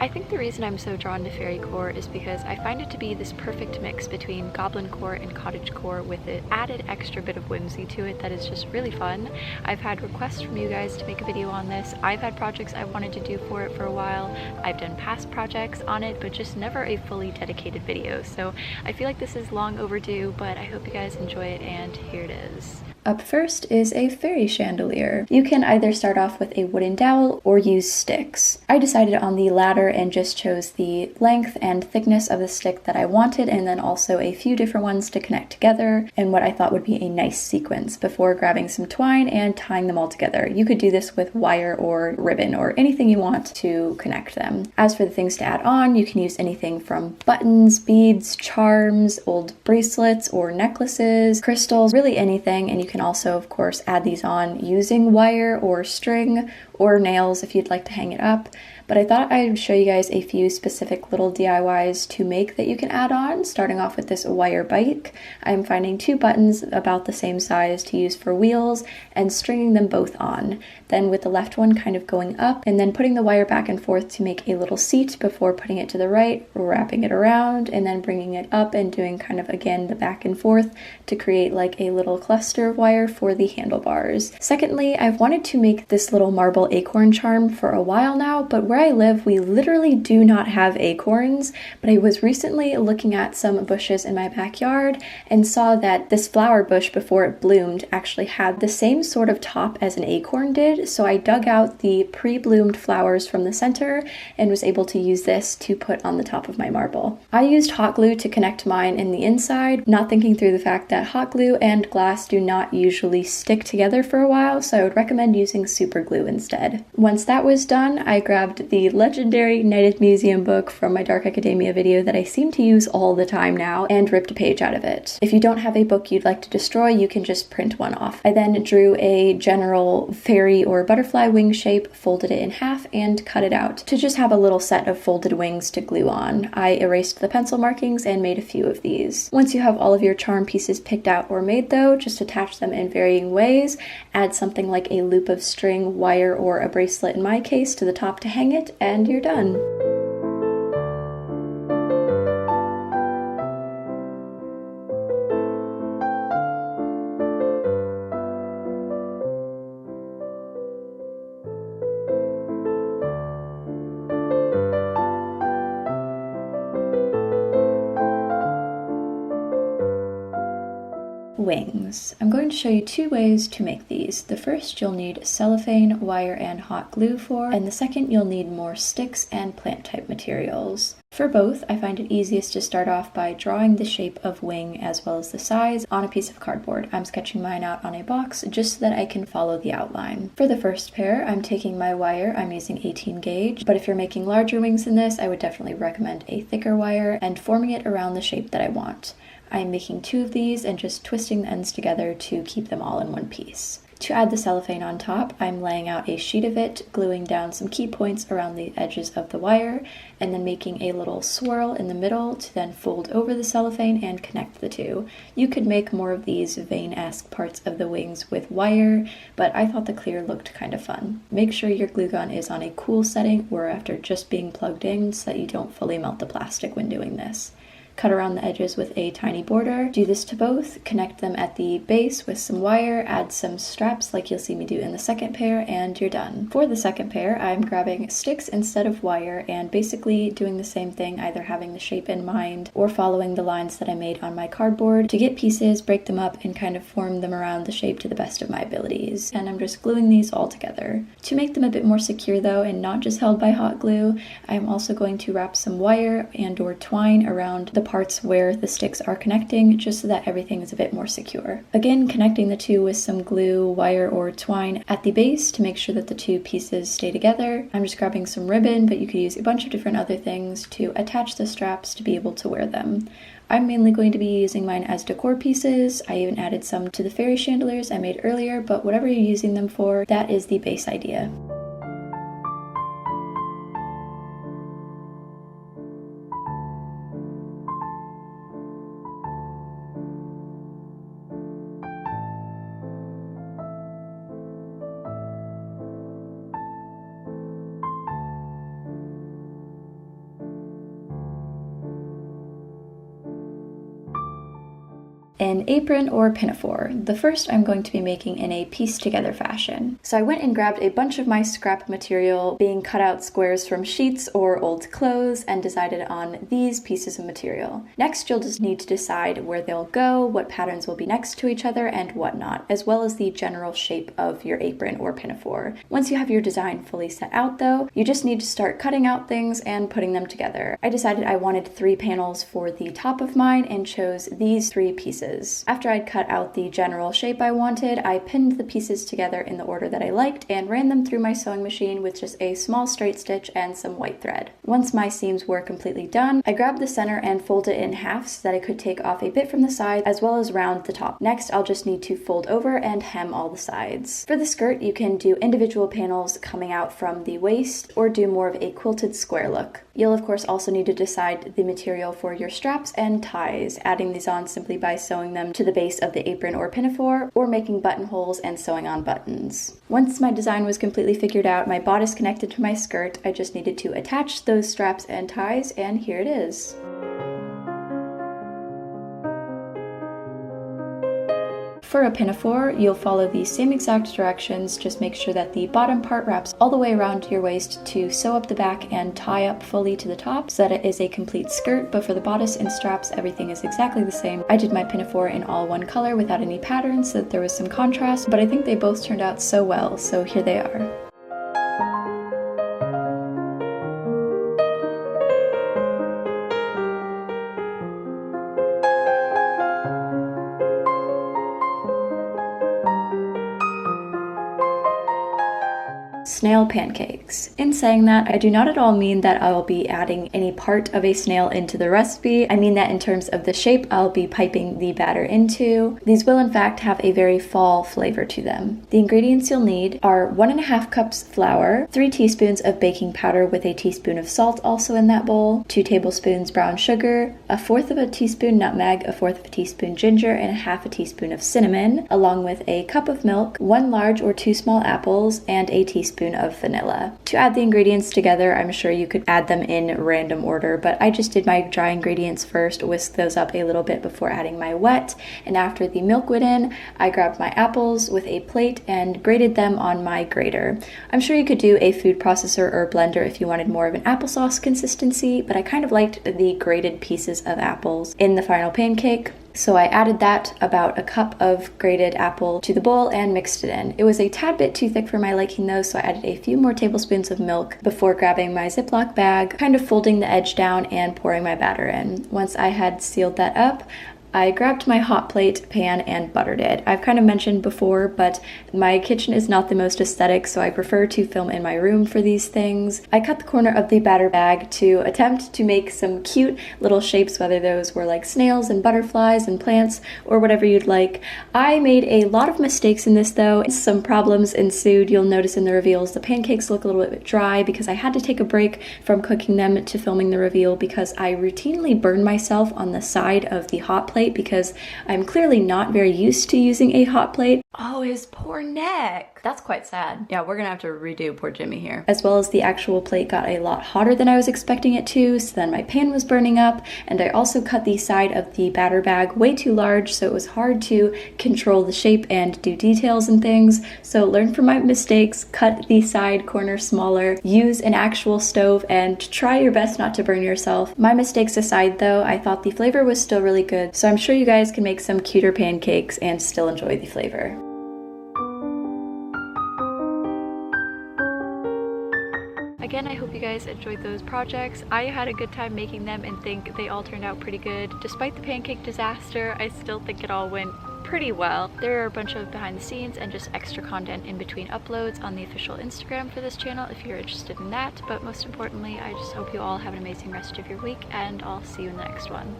I think the reason I'm so drawn to Fairycore is because I find it to be this perfect mix between goblin core and cottagecore with an added extra bit of whimsy to it that is just really fun. I've had requests from you guys to make a video on this. I've had projects I wanted to do for it for a while. I've done past projects on it, but just never a fully dedicated video. So I feel like this is long overdue, but I hope you guys enjoy it, and here it is. Up first is a fairy chandelier. You can either start off with a wooden dowel or use sticks. I decided on the latter and just chose the length and thickness of the stick that I wanted, and then also a few different ones to connect together and what I thought would be a nice sequence before grabbing some twine and tying them all together. You could do this with wire or ribbon or anything you want to connect them. As for the things to add on, you can use anything from buttons, beads, charms, old bracelets or necklaces, crystals, really anything, and you can also, of course, add these on using wire or string or nails if you'd like to hang it up. But I thought I'd show you guys a few specific little DIYs to make that you can add on, starting off with this wire bike. I'm finding 2 buttons about the same size to use for wheels and stringing them both on. Then with the left one kind of going up and then putting the wire back and forth to make a little seat before putting it to the right, wrapping it around and then bringing it up and doing kind of again the back and forth to create like a little cluster of wire for the handlebars. Secondly, I've wanted to make this little marble acorn charm for a while now, but where I live, we literally do not have acorns, but I was recently looking at some bushes in my backyard and saw that this flower bush before it bloomed actually had the same sort of top as an acorn did, so I dug out the pre-bloomed flowers from the center and was able to use this to put on the top of my marble. I used hot glue to connect mine in the inside, not thinking through the fact that hot glue and glass do not usually stick together for a while, so I would recommend using super glue instead. Once that was done, I grabbed the legendary Knighted Museum book from my Dark Academia video that I seem to use all the time now and ripped a page out of it. If you don't have a book you'd like to destroy, you can just print one off. I then drew a general fairy or butterfly wing shape, folded it in half, and cut it out to just have a little set of folded wings to glue on. I erased the pencil markings and made a few of these. Once you have all of your charm pieces picked out or made though, just attach them in varying ways. Add something like a loop of string, wire, or a bracelet in my case to the top to hang it, and you're done. Wings. I'm going to show you 2 ways to make these. The first you'll need cellophane, wire, and hot glue for, and the second you'll need more sticks and plant type materials. For both, I find it easiest to start off by drawing the shape of wing as well as the size on a piece of cardboard. I'm sketching mine out on a box just so that I can follow the outline. For the first pair, I'm taking my wire, I'm using 18 gauge, but if you're making larger wings than this, I would definitely recommend a thicker wire and forming it around the shape that I want. I'm making 2 of these and just twisting the ends together to keep them all in one piece. To add the cellophane on top, I'm laying out a sheet of it, gluing down some key points around the edges of the wire, and then making a little swirl in the middle to then fold over the cellophane and connect the 2. You could make more of these vein-esque parts of the wings with wire, but I thought the clear looked kind of fun. Make sure your glue gun is on a cool setting or after just being plugged in so that you don't fully melt the plastic when doing this. Cut around the edges with a tiny border. Do this to both, connect them at the base with some wire, add some straps like you'll see me do in the second pair, and you're done. For the second pair, I'm grabbing sticks instead of wire and basically doing the same thing, either having the shape in mind or following the lines that I made on my cardboard to get pieces, break them up, and kind of form them around the shape to the best of my abilities. And I'm just gluing these all together. To make them a bit more secure though, and not just held by hot glue, I'm also going to wrap some wire and or twine around the parts where the sticks are connecting, just so that everything is a bit more secure. Again, connecting the 2 with some glue, wire, or twine at the base to make sure that the 2 pieces stay together. I'm just grabbing some ribbon, but you could use a bunch of different other things to attach the straps to be able to wear them. I'm mainly going to be using mine as decor pieces. I even added some to the fairy chandeliers I made earlier, but whatever you're using them for, that is the base idea. an apron or pinafore. The first I'm going to be making in a piece together fashion. So I went and grabbed a bunch of my scrap material, being cut out squares from sheets or old clothes, and decided on these pieces of material. Next, you'll just need to decide where they'll go, what patterns will be next to each other, and whatnot, as well as the general shape of your apron or pinafore. Once you have your design fully set out though, you just need to start cutting out things and putting them together. I decided I wanted 3 panels for the top of mine and chose these 3 pieces. After I'd cut out the general shape I wanted, I pinned the pieces together in the order that I liked and ran them through my sewing machine with just a small straight stitch and some white thread. Once my seams were completely done, I grabbed the center and folded it in half so that I could take off a bit from the side as well as round the top. Next, I'll just need to fold over and hem all the sides. For the skirt, you can do individual panels coming out from the waist or do more of a quilted square look. You'll of course also need to decide the material for your straps and ties, adding these on simply by sewing them to the base of the apron or pinafore, or making buttonholes and sewing on buttons. Once my design was completely figured out, my bodice connected to my skirt, I just needed to attach those straps and ties, and here it is. For a pinafore, you'll follow the same exact directions, just make sure that the bottom part wraps all the way around your waist to sew up the back and tie up fully to the top so that it is a complete skirt, but for the bodice and straps, everything is exactly the same. I did my pinafore in all one color without any patterns so that there was some contrast, but I think they both turned out so well, so here they are. Snail pancakes. In saying that, I do not at all mean that I will be adding any part of a snail into the recipe. I mean that in terms of the shape I'll be piping the batter into. These will in fact have a very fall flavor to them. The ingredients you'll need are 1.5 cups flour, 3 teaspoons of baking powder with a teaspoon of salt also in that bowl, 2 tablespoons brown sugar, 1/4 of a teaspoon nutmeg, 1/4 of a teaspoon ginger, and 1/2 teaspoon of cinnamon, along with a cup of milk, 1 large or 2 small apples, and a teaspoon of vanilla. To add the ingredients together, I'm sure you could add them in random order, but I just did my dry ingredients first, whisked those up a little bit before adding my wet, and after the milk went in, I grabbed my apples with a plate and grated them on my grater. I'm sure you could do a food processor or blender if you wanted more of an applesauce consistency, but I kind of liked the grated pieces of apples in the final pancake. So I added that, about a cup of grated apple, to the bowl and mixed it in. It was a tad bit too thick for my liking though, so I added a few more tablespoons of milk before grabbing my Ziploc bag, kind of folding the edge down and pouring my batter in. Once I had sealed that up, I grabbed my hot plate pan and buttered it. I've kind of mentioned before, but my kitchen is not the most aesthetic, so I prefer to film in my room for these things. I cut the corner of the batter bag to attempt to make some cute little shapes, whether those were like snails and butterflies and plants or whatever you'd like. I made a lot of mistakes in this though. Some problems ensued. You'll notice in the reveals the pancakes look a little bit dry because I had to take a break from cooking them to filming the reveal because I routinely burn myself on the side of the hot plate because I'm clearly not very used to using a hot plate. Oh, his poor neck. That's quite sad. Yeah, we're gonna have to redo poor Jimmy here. As well as the actual plate got a lot hotter than I was expecting it to, so then my pan was burning up, and I also cut the side of the batter bag way too large, so it was hard to control the shape and do details and things. So learn from my mistakes, cut the side corner smaller, use an actual stove, and try your best not to burn yourself. My mistakes aside though, I thought the flavor was still really good, so I'm sure you guys can make some cuter pancakes and still enjoy the flavor. Again, I hope you guys enjoyed those projects. I had a good time making them and think they all turned out pretty good. Despite the pancake disaster, I still think it all went pretty well. There are a bunch of behind the scenes and just extra content in between uploads on the official Instagram for this channel if you're interested in that. But most importantly, I just hope you all have an amazing rest of your week, and I'll see you in the next one.